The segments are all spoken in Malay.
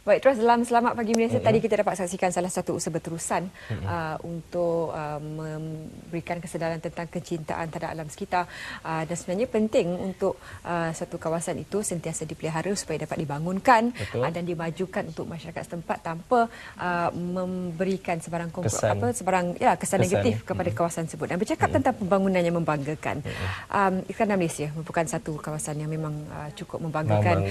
Baik, terus dalam Selamat Pagi Malaysia tadi kita dapat saksikan salah satu usaha berterusan untuk memberikan kesedaran tentang kecintaan terhadap alam sekitar, dan sebenarnya penting untuk satu kawasan itu sentiasa dipelihara supaya dapat dibangunkan dan dimajukan untuk masyarakat setempat tanpa memberikan sebarang kesan negatif kepada kawasan tersebut. Dan bercakap tentang pembangunan yang membanggakan, Iskandar Malaysia merupakan satu kawasan yang memang cukup membanggakan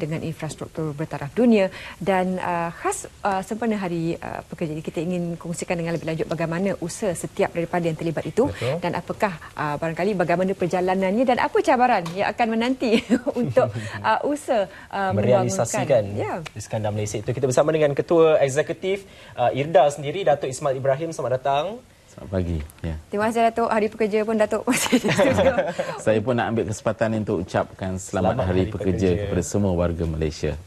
dengan infrastruktur bertaraf dunia. Dan khas sempena Hari Pekerja ini, kita ingin kongsikan dengan lebih lanjut bagaimana usaha setiap daripada yang terlibat itu. Dan apakah barangkali bagaimana perjalanannya dan apa cabaran yang akan menanti untuk usaha merealisasikan Iskandar Malaysia itu. Kita bersama dengan Ketua Eksekutif IRDA sendiri, Datuk Ismail Ibrahim. Selamat datang. Selamat pagi. Ya. Terima kasih Datuk. Hari Pekerja pun Datuk masih di studio. Saya pun nak ambil kesempatan untuk ucapkan selamat Hari Pekerja kepada semua warga Malaysia.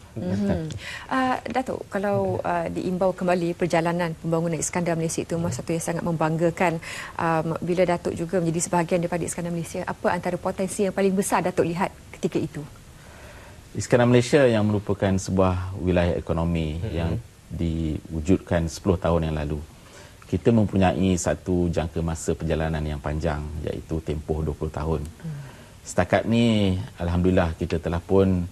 Datuk, kalau diimbau kembali perjalanan pembangunan Iskandar Malaysia itu satu yang sangat membanggakan. Bila Datuk juga menjadi sebahagian daripada Iskandar Malaysia, apa antara potensi yang paling besar Datuk lihat ketika itu? Iskandar Malaysia yang merupakan sebuah wilayah ekonomi yang diwujudkan 10 tahun yang lalu. Kita mempunyai satu jangka masa perjalanan yang panjang, iaitu tempoh 20 tahun. Setakat ni, alhamdulillah kita telah pun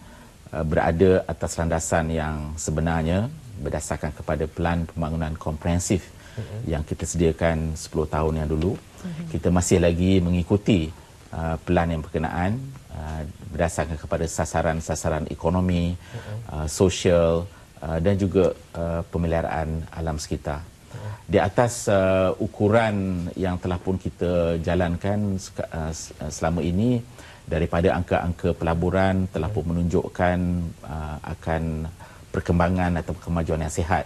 berada atas landasan yang sebenarnya berdasarkan kepada pelan pembangunan komprehensif yang kita sediakan 10 tahun yang dulu. Kita masih lagi mengikuti pelan yang berkenaan berdasarkan kepada sasaran-sasaran ekonomi, sosial dan juga pemeliharaan alam sekitar. Di atas ukuran yang telah pun kita jalankan selama ini, daripada angka-angka pelaburan telah pun menunjukkan akan perkembangan atau kemajuan yang sihat.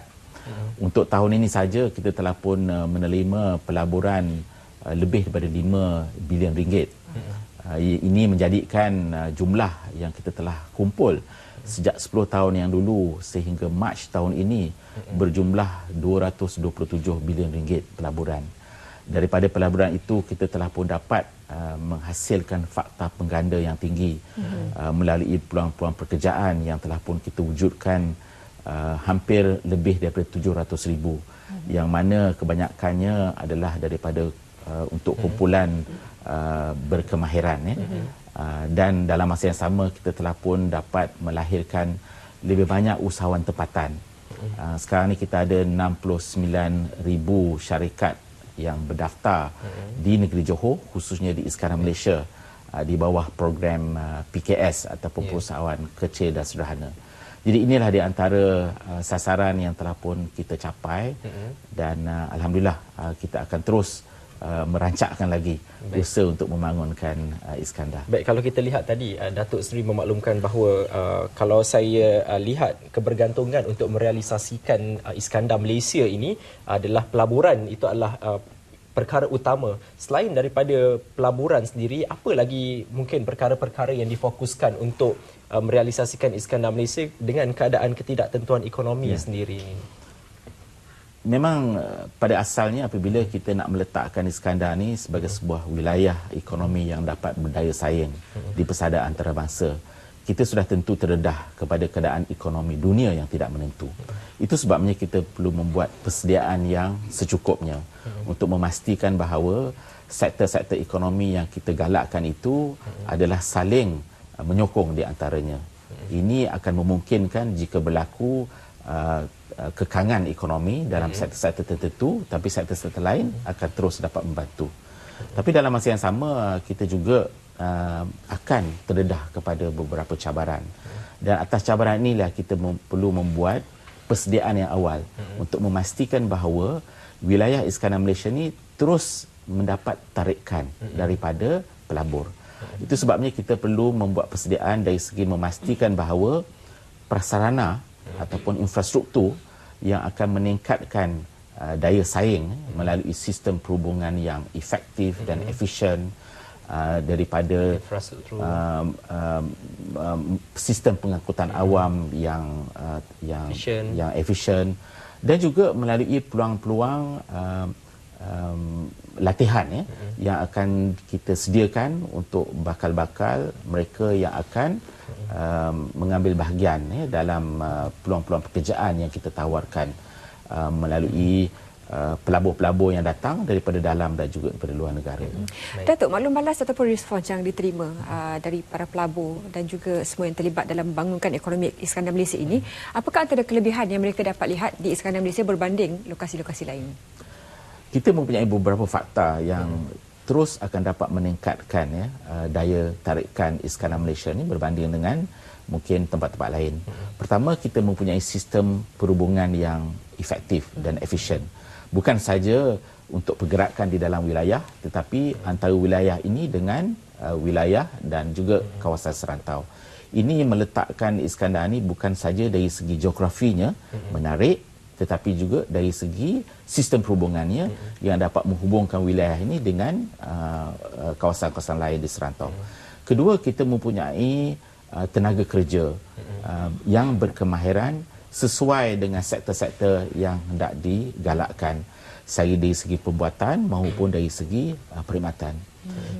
Untuk tahun ini saja kita telah pun menerima pelaburan lebih daripada 5 bilion ringgit. Ini menjadikan jumlah yang kita telah kumpul sejak 10 tahun yang dulu sehingga Mac tahun ini berjumlah 227 bilion ringgit pelaburan. Daripada pelaburan itu kita telah pun dapat menghasilkan fakta pengganda yang tinggi melalui peluang-peluang pekerjaan yang telah pun kita wujudkan hampir lebih daripada 700,000, yang mana kebanyakannya adalah daripada untuk kumpulan berkemahiran. Dan dalam masa yang sama kita telah pun dapat melahirkan lebih banyak usahawan tempatan. Sekarang ni kita ada 69,000 syarikat yang berdaftar di negeri Johor, khususnya di Iskandar Malaysia, di bawah program PKS ataupun Perusahaan Kecil dan Sederhana. Jadi inilah di antara sasaran yang telah pun kita capai, dan alhamdulillah kita akan terus merancangkan lagi usaha untuk membangunkan Iskandar. Baik, kalau kita lihat tadi Datuk sendiri memaklumkan bahawa kalau saya lihat kebergantungan untuk merealisasikan Iskandar Malaysia ini adalah pelaburan. Itu adalah perkara utama. Selain daripada pelaburan sendiri, apa lagi mungkin perkara-perkara yang difokuskan untuk merealisasikan Iskandar Malaysia dengan keadaan ketidaktentuan ekonomi sendiri ini? Memang pada asalnya apabila kita nak meletakkan Iskandar ni sebagai sebuah wilayah ekonomi yang dapat berdaya saing di persada antarabangsa, kita sudah tentu terdedah kepada keadaan ekonomi dunia yang tidak menentu. Itu sebabnya kita perlu membuat persediaan yang secukupnya untuk memastikan bahawa sektor-sektor ekonomi yang kita galakkan itu adalah saling menyokong di antaranya. Ini akan memungkinkan jika berlaku kekangan ekonomi dalam sektor-sektor tertentu, tapi sektor-sektor lain akan terus dapat membantu. Tapi dalam masa yang sama kita juga akan terdedah kepada beberapa cabaran, dan atas cabaran inilah kita perlu membuat persediaan yang awal untuk memastikan bahawa wilayah Iskandar Malaysia ni terus mendapat tarikan daripada pelabur. Itu sebabnya kita perlu membuat persediaan dari segi memastikan bahawa prasarana ataupun infrastruktur yang akan meningkatkan daya saing melalui sistem perhubungan yang efektif dan efisien, daripada sistem pengangkutan awam yang efisien, dan juga melalui peluang-peluang latihan yang akan kita sediakan untuk bakal-bakal mereka yang akan mengambil bahagian dalam peluang-peluang pekerjaan yang kita tawarkan melalui pelabur-pelabur yang datang daripada dalam dan juga daripada luar negara. Datuk, maklum balas ataupun respons yang diterima dari para pelabur dan juga semua yang terlibat dalam membangunkan ekonomi Iskandar Malaysia ini, apakah antara kelebihan yang mereka dapat lihat di Iskandar Malaysia berbanding lokasi-lokasi lain? Kita mempunyai beberapa fakta yang terus akan dapat meningkatkan daya tarikan Iskandar Malaysia ini berbanding dengan mungkin tempat-tempat lain. Pertama, kita mempunyai sistem perhubungan yang efektif dan efisien. Bukan saja untuk pergerakan di dalam wilayah, tetapi antara wilayah ini dengan wilayah dan juga kawasan serantau. Ini meletakkan Iskandar ini bukan saja dari segi geografinya menarik, tetapi juga dari segi sistem perhubungannya yang dapat menghubungkan wilayah ini dengan kawasan-kawasan lain di serantau. Kedua, kita mempunyai tenaga kerja yang berkemahiran sesuai dengan sektor-sektor yang hendak digalakkan, dari segi pembuatan maupun dari segi perkhidmatan.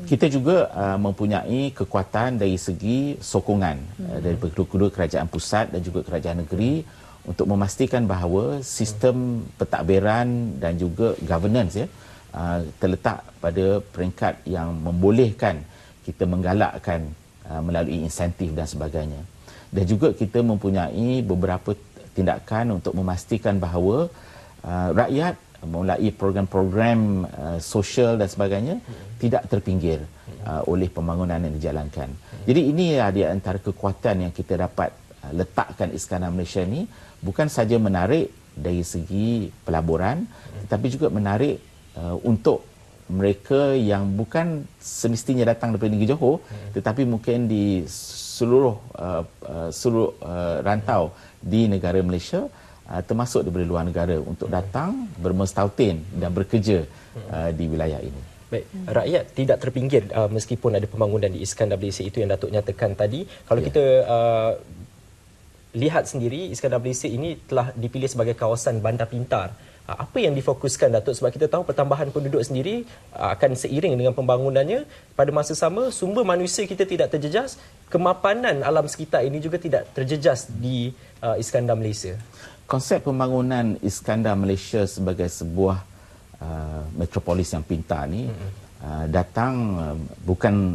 Kita juga mempunyai kekuatan dari segi sokongan dari kedua-dua kerajaan pusat dan juga kerajaan negeri untuk memastikan bahawa sistem pentadbiran dan juga governance terletak pada peringkat yang membolehkan kita menggalakkan melalui insentif dan sebagainya. Dan juga kita mempunyai beberapa tindakan untuk memastikan bahawa rakyat melalui program-program sosial dan sebagainya tidak terpinggir oleh pembangunan yang dijalankan. Jadi ini di antara kekuatan yang kita dapat letakkan Iskandar Malaysia ini, bukan saja menarik dari segi pelaburan, tetapi juga menarik untuk mereka yang bukan semestinya datang daripada negeri Johor, tetapi mungkin di seluruh rantau di negara Malaysia, termasuk daripada luar negara, untuk datang bermestautin dan bekerja di wilayah ini. Baik, rakyat tidak terpinggir meskipun ada pembangunan di Iskandar Malaysia, itu yang Datuk nyatakan tadi. Kalau kita lihat sendiri, Iskandar Malaysia ini telah dipilih sebagai kawasan bandar pintar. Apa yang difokuskan, Datuk? Sebab kita tahu pertambahan penduduk sendiri akan seiring dengan pembangunannya. Pada masa sama, sumber manusia kita tidak terjejas, kemapanan alam sekitar ini juga tidak terjejas di Iskandar Malaysia. Konsep pembangunan Iskandar Malaysia sebagai sebuah metropolis yang pintar ni datang bukan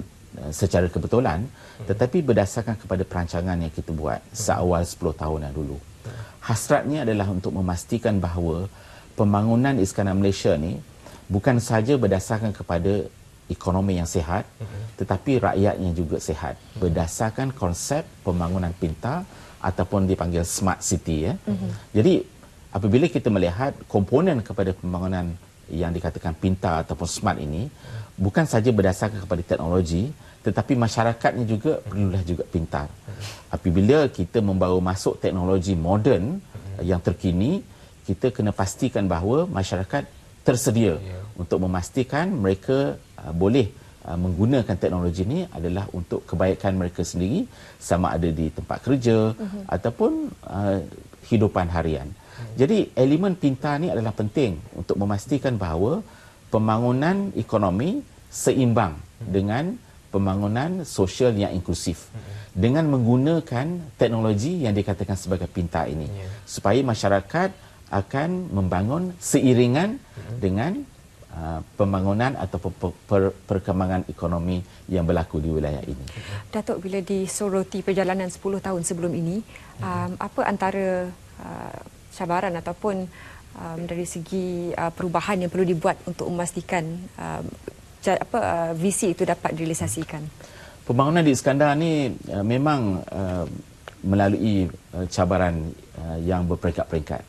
secara kebetulan, tetapi berdasarkan kepada perancangan yang kita buat seawal 10 tahun yang dulu. Hasratnya adalah untuk memastikan bahawa pembangunan Iskandar Malaysia ni bukan saja berdasarkan kepada ekonomi yang sihat, tetapi rakyatnya juga sihat berdasarkan konsep pembangunan pintar ataupun dipanggil smart city. Jadi apabila kita melihat komponen kepada pembangunan yang dikatakan pintar ataupun smart ini, bukan saja berdasarkan kepada teknologi, tetapi masyarakatnya juga perlulah juga pintar. Apabila kita membawa masuk teknologi moden yang terkini, kita kena pastikan bahawa masyarakat tersedia untuk memastikan mereka boleh menggunakan teknologi ini adalah untuk kebaikan mereka sendiri, sama ada di tempat kerja ataupun hidupan harian. Jadi elemen pintar ni adalah penting untuk memastikan bahawa pembangunan ekonomi seimbang dengan pembangunan sosial yang inklusif dengan menggunakan teknologi yang dikatakan sebagai pintar ini, supaya masyarakat akan membangun seiringan dengan pembangunan atau perkembangan ekonomi yang berlaku di wilayah ini. Datuk, bila disoroti perjalanan 10 tahun sebelum ini, apa antara cabaran ataupun dari segi perubahan yang perlu dibuat untuk memastikan visi itu dapat direalisasikan? Pembangunan di Iskandar ni memang melalui cabaran yang berperingkat-peringkat.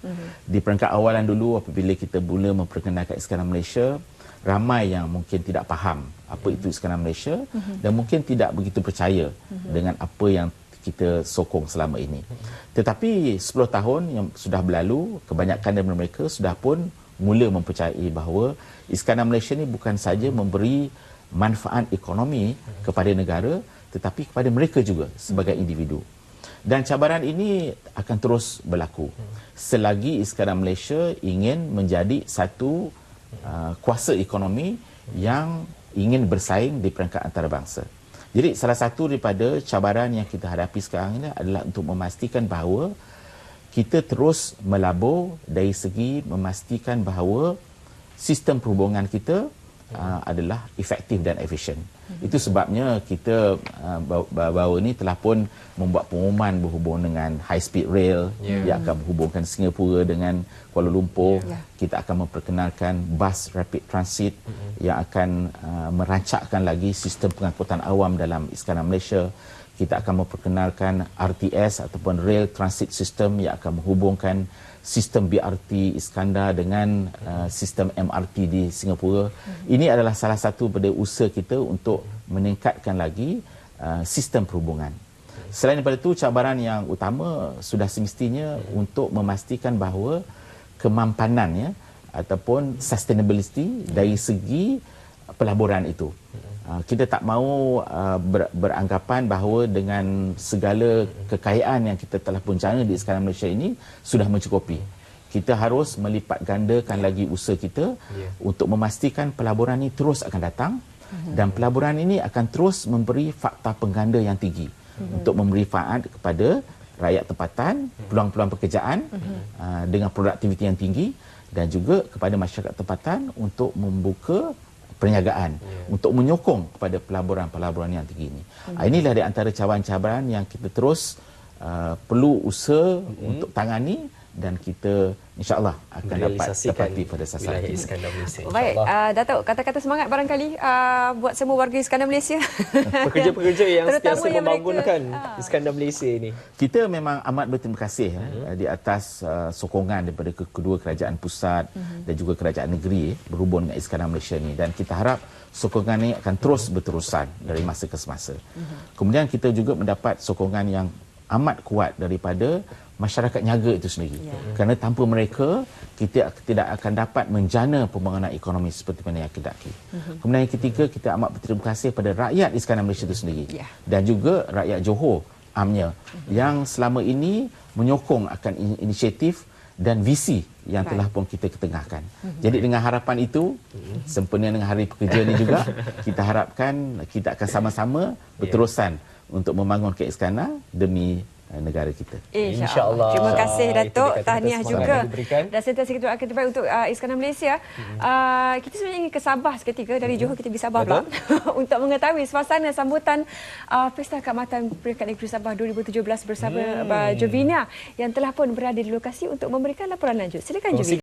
Di peringkat awalan dulu, apabila kita mula memperkenalkan Iskandar Malaysia, ramai yang mungkin tidak faham apa itu Iskandar Malaysia dan mungkin tidak begitu percaya dengan apa yang kita sokong selama ini. Tetapi 10 tahun yang sudah berlalu, kebanyakan dari mereka sudah pun mula mempercayai bahawa Iskandar Malaysia ni bukan saja memberi manfaat ekonomi kepada negara, tetapi kepada mereka juga sebagai individu. Dan cabaran ini akan terus berlaku selagi Iskandar Malaysia ingin menjadi satu kuasa ekonomi yang ingin bersaing di peringkat antarabangsa. Jadi salah satu daripada cabaran yang kita hadapi sekarang ini adalah untuk memastikan bahawa kita terus melabur dari segi memastikan bahawa sistem perhubungan kita adalah efektif dan efisien. Itu sebabnya kita baru ini telah pun membuat pengumuman berhubung dengan high speed rail yang akan menghubungkan Singapura dengan Kuala Lumpur. Kita akan memperkenalkan bus rapid transit yang akan merancakkan lagi sistem pengangkutan awam dalam Iskandar Malaysia. Kita akan memperkenalkan RTS ataupun rail transit system yang akan menghubungkan sistem BRT Iskandar dengan sistem MRT di Singapura. Ini adalah salah satu pada usaha kita untuk meningkatkan lagi sistem perhubungan. Selain daripada itu, cabaran yang utama sudah semestinya untuk memastikan bahawa kemampanannya ataupun sustainability dari segi pelaburan itu. Kita tak mahu beranggapan bahawa dengan segala kekayaan yang kita telah puncana di Iskandar Malaysia ini sudah mencukupi. Kita harus melipat gandakan lagi usaha kita untuk memastikan pelaburan ini terus akan datang dan pelaburan ini akan terus memberi fakta pengganda yang tinggi untuk memberi faedah kepada rakyat tempatan, peluang-peluang pekerjaan dengan produktiviti yang tinggi dan juga kepada masyarakat tempatan untuk membuka perniagaan untuk menyokong kepada pelaburan-pelaburan yang tinggi ini. Inilah di antara cabaran-cabaran yang kita terus perlu usaha untuk tangani dan kita insya-Allah akan dapat tepati pada sasaran Iskandar Malaysia. Baik, Datuk, kata-kata semangat barangkali buat semua warga Iskandar Malaysia. Pekerja-pekerja yang sentiasa yang membangunkan Iskandar Malaysia ini. Kita memang amat berterima kasih di atas sokongan daripada kedua kerajaan pusat dan juga kerajaan negeri berhubung dengan Iskandar Malaysia ini, dan kita harap sokongan ini akan terus berterusan dari masa ke semasa. Kemudian kita juga mendapat sokongan yang amat kuat daripada masyarakat niaga itu sendiri. Kerana tanpa mereka, kita tidak akan dapat menjana pembangunan ekonomi seperti mana yang kita daki. Kemudian yang ketiga, kita amat berterima kasih pada rakyat Iskandar Malaysia itu sendiri. Dan juga rakyat Johor amnya yang selama ini menyokong akan inisiatif dan visi yang telah pun kita ketengahkan. Jadi dengan harapan itu, sempena dengan Hari Pekerja ini juga, kita harapkan kita akan sama-sama berterusan untuk membangun ke Iskandar demi negara kita. InsyaAllah. Terima kasih Datuk. Tahniah juga. Dan sentiasa kita doakan terbaik untuk Iskandar Malaysia. Kita sebenarnya ingin ke Sabah seketika. Dari Johor kita pergi Sabah pula untuk mengetahui suasana sambutan Pesta Keamatan Peringkat Negeri Sabah 2017 bersama Jovina yang telah pun berada di lokasi untuk memberikan laporan lanjut. Silakan Jovina.